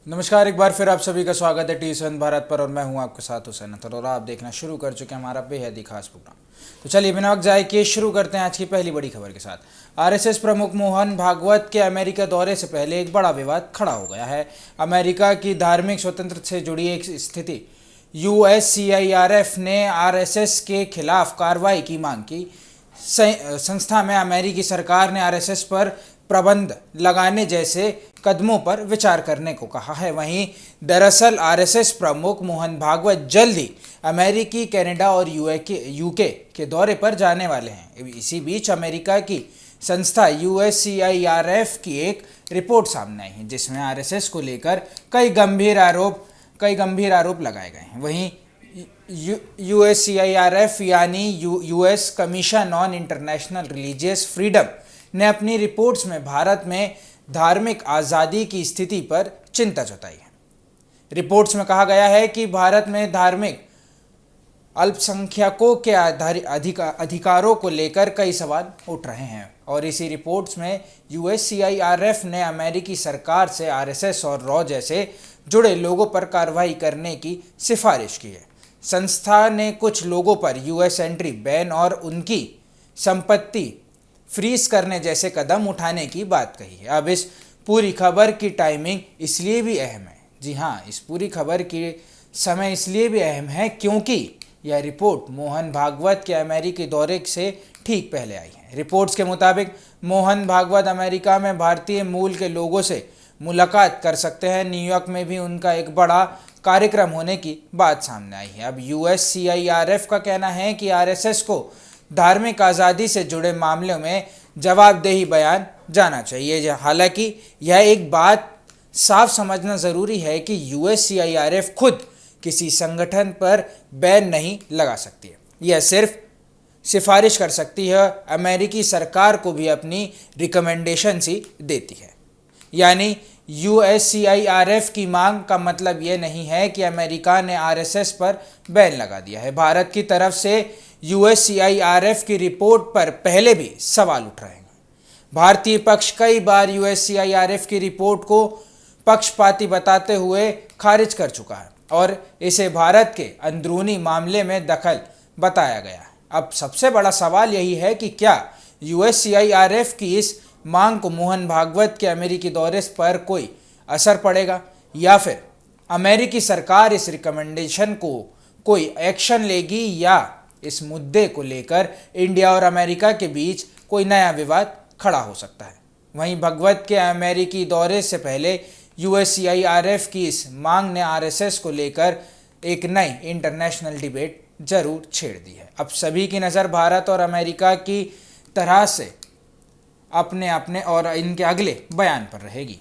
नमस्कार, एक बार फिर आप सभी का स्वागत है टी7 भारत पर और मैं हूं आपके साथ हुसैन अख्तर और आप देखना शुरू कर चुके हैं हमारा बेहद ही खास प्रोग्राम। तो चलिए बिना वक्त जाए किए शुरू करते हैं आज की पहली बड़ी खबर के साथ। आरएसएस प्रमुख मोहन भागवत के अमेरिका दौरे से पहले एक बड़ा विवाद खड़ा हो गया है। अमेरिका की धार्मिक स्वतंत्रता से जुड़ी एक स्थिति यूएससीआईआरएफ ने आरएसएस के खिलाफ कार्रवाई की मांग की। संस्था में अमेरिकी सरकार ने आरएसएस पर प्रतिबंध लगाने जैसे कदमों पर विचार करने को कहा है। वहीं दरअसल आरएसएस प्रमुख मोहन भागवत जल्द ही अमेरिकी, कनाडा और यूके के दौरे पर जाने वाले हैं। इसी बीच अमेरिका की संस्था यूएससीआईआरएफ की एक रिपोर्ट सामने आई है जिसमें आरएसएस को लेकर कई गंभीर आरोप लगाए गए हैं। वहीं यूएससीआईआरएफ यानी US commission on international religious freedom ने अपनी रिपोर्ट्स में भारत में धार्मिक आज़ादी की स्थिति पर चिंता जताई है। रिपोर्ट्स में कहा गया है कि भारत में धार्मिक अल्पसंख्यकों के अधिकारों को लेकर कई सवाल उठ रहे हैं और इसी रिपोर्ट्स में यूएससीआईआरएफ ने अमेरिकी सरकार से आरएसएस और रॉ जैसे जुड़े लोगों पर कार्रवाई करने की सिफारिश की है। संस्था ने कुछ लोगों पर यूएस एंट्री बैन और उनकी संपत्ति फ्रीज करने जैसे कदम उठाने की बात कही है। अब इस पूरी खबर की टाइमिंग इसलिए भी अहम है, जी हाँ, इस पूरी खबर की समय इसलिए भी अहम है क्योंकि यह रिपोर्ट मोहन भागवत के अमेरिकी दौरे से ठीक पहले आई है। रिपोर्ट्स के मुताबिक मोहन भागवत अमेरिका में भारतीय मूल के लोगों से मुलाकात कर सकते हैं। न्यूयॉर्क में भी उनका एक बड़ा कार्यक्रम होने की बात सामने आई है। अब यूएससीआईआरएफ का कहना है कि आरएसएस को धार्मिक आज़ादी से जुड़े मामलों में जवाबदेही बयान जाना चाहिए। हालांकि यह एक बात साफ समझना ज़रूरी है कि यूएससीआईआरएफ खुद किसी संगठन पर बैन नहीं लगा सकती है, यह सिर्फ सिफारिश कर सकती है। अमेरिकी सरकार को भी अपनी रिकमेंडेशन ही देती है। यानी यूएससीआईआरएफ की मांग का मतलब यह नहीं है कि अमेरिका ने आरएसएस पर बैन लगा दिया है। भारत की तरफ से यूएससीआईआरएफ की रिपोर्ट पर पहले भी सवाल उठ रहे हैं। भारतीय पक्ष कई बार यूएससीआईआरएफ की रिपोर्ट को पक्षपाती बताते हुए खारिज कर चुका है और इसे भारत के अंदरूनी मामले में दखल बताया गया है। अब सबसे बड़ा सवाल यही है कि क्या यूएससीआईआरएफ की इस मांग को मोहन भागवत के अमेरिकी दौरे पर कोई असर पड़ेगा या फिर अमेरिकी सरकार इस रिकमेंडेशन को कोई एक्शन लेगी या इस मुद्दे को लेकर इंडिया और अमेरिका के बीच कोई नया विवाद खड़ा हो सकता है। वहीं भागवत के अमेरिकी दौरे से पहले यूएससीआईआरएफ की इस मांग ने आरएसएस को लेकर एक नई इंटरनेशनल डिबेट जरूर छेड़ दी है। अब सभी की नज़र भारत और अमेरिका की तरह से अपने और इनके अगले बयान पर रहेगी।